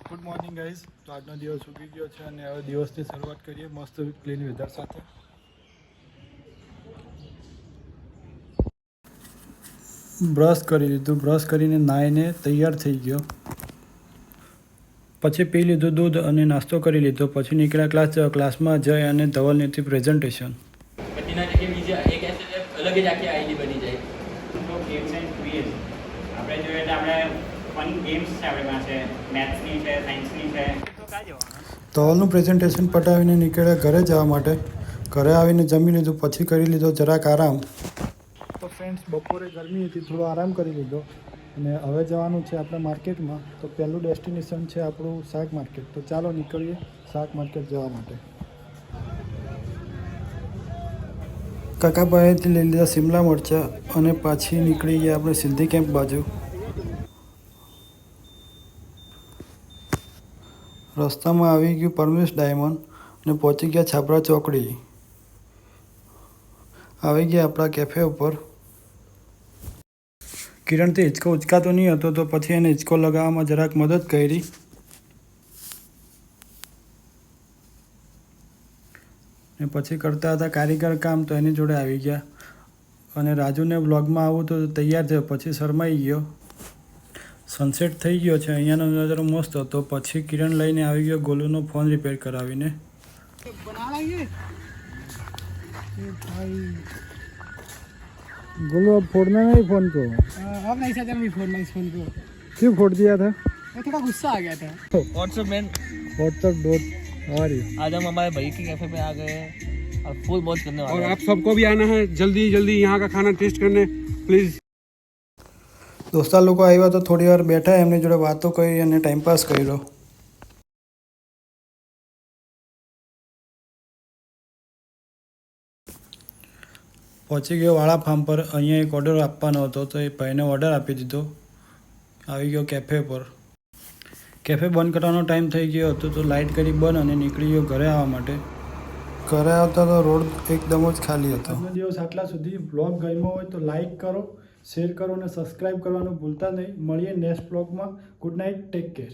Good morning guys. તો આજનો દિવસ ઉગી ગયો છે અને હવે દિવસની શરૂઆત કરીએ મસ્ત ક્લીન વેધર સાથે. બ્રશ કરી લીધું, બ્રશ કરીને નાહીને તૈયાર થઈ ગયો. પછી પી લીધું દૂધ અને નાસ્તો કરી લીધો. પછી નીકળ્યા ક્લાસમાં જઈ અને ધવલની હતી પ્રેઝન્ટેશન. બધાના જગ્યાએ બીજા એક અલગ જ આખી આઈડી બની જાય. તો ગેમ્સ એન્ડ ક્વિઝ આપણે જોઈએ એટલે આપણે ફન ગેમ્સ છે આપણી પાસે, મેથ્સની છે, સાયન્સની છે. તો ક્યાં જવાનું? ધવલનું પ્રેઝન્ટેશન પટાવીને નીકળ્યા ઘરે જવા માટે. ઘરે આવીને જમી લીધું, પછી કરી લીધો જરાક આરામ. તો ફ્રેન્ડ્સ, બપોરે ગરમી હતી, થોડો આરામ કરી લીધો અને હવે જવાનું છે આપણે માર્કેટમાં. તો પહેલું ડેસ્ટિનેશન છે આપણું શાક માર્કેટ. તો ચાલો નીકળીએ શાક માર્કેટ જવા માટે. કાકાભાઈથી લઈ લીધા શિમલા મરચાં અને પાછી નીકળી ગયા આપણે સિદ્ધિ કેમ્પ બાજુ. રસ્તામાં આવી ગયું પરમેશ ડાયમંડ અને પહોંચી ગયા છાપરા ચોકડી. આવી ગયા આપણા કેફે ઉપર. કિરણથી હિંચકો ઉચકાતો નહીં હતો, તો પછી એને હિંચકો લગાવવામાં જરાક મદદ કરી. ને પછી કરતા હતા કારીગર કામ, તો એની જોડે આવી ગયા. અને રાજુને બ્લોગમાં આવું તો તૈયાર થયો, પછી શરમાઈ ગયો. સનસેટ થઈ ગયો છે, અહીંયાનો નજારો મસ્ત હતો. પછી કિરણ લઈને આવી ગયો ગોલુનો ફોન રિપેર કરાવીને. गोलू अब फोड़ना नहीं फोन को। अब नहीं सर भी फोड़ना इस फोन को। क्यों फोड़ दिया था? वो थोड़ा गुस्सा आ गया था। व्हाट्सएप मैन, व्हाट्सअप डॉट आ रही। आज हम हमारे भाई के कैफे पे आ गए हैं और फुल मौज करने वाले और हैं। आप सबको भी आना है जल्दी जल्दी यहाँ का खाना टेस्ट करने प्लीज. દોસ્તા લોકો આવ્યા તો થોડી વાર બેઠા, એમની જોડે વાતો કરી અને ટાઈમપાસ કર્યો. પહોંચી ગયો વાળા ફાર્મ પર. અહીંયા એક ઓર્ડર આપવાનો હતો, તો એ ભાઈને ઓર્ડર આપી દીધો. આવી ગયો કેફે પર. કેફે બંધ કરવાનો ટાઈમ થઈ ગયો હતો, તો લાઇટ કરી બંધ અને નીકળી ગયો ઘરે આવવા માટે. ઘરે આવતા તો રોડ એકદમ જ ખાલી હતો. આજનો દિવસ આટલા સુધી. બ્લોગ ગમ્યો હોય તો લાઇક કરો, શેર કરો અને સબસ્ક્રાઈબ કરવાનું ભૂલતા નહીં. મળીએ નેક્સ્ટ બ્લોગમાં. Good night, take care.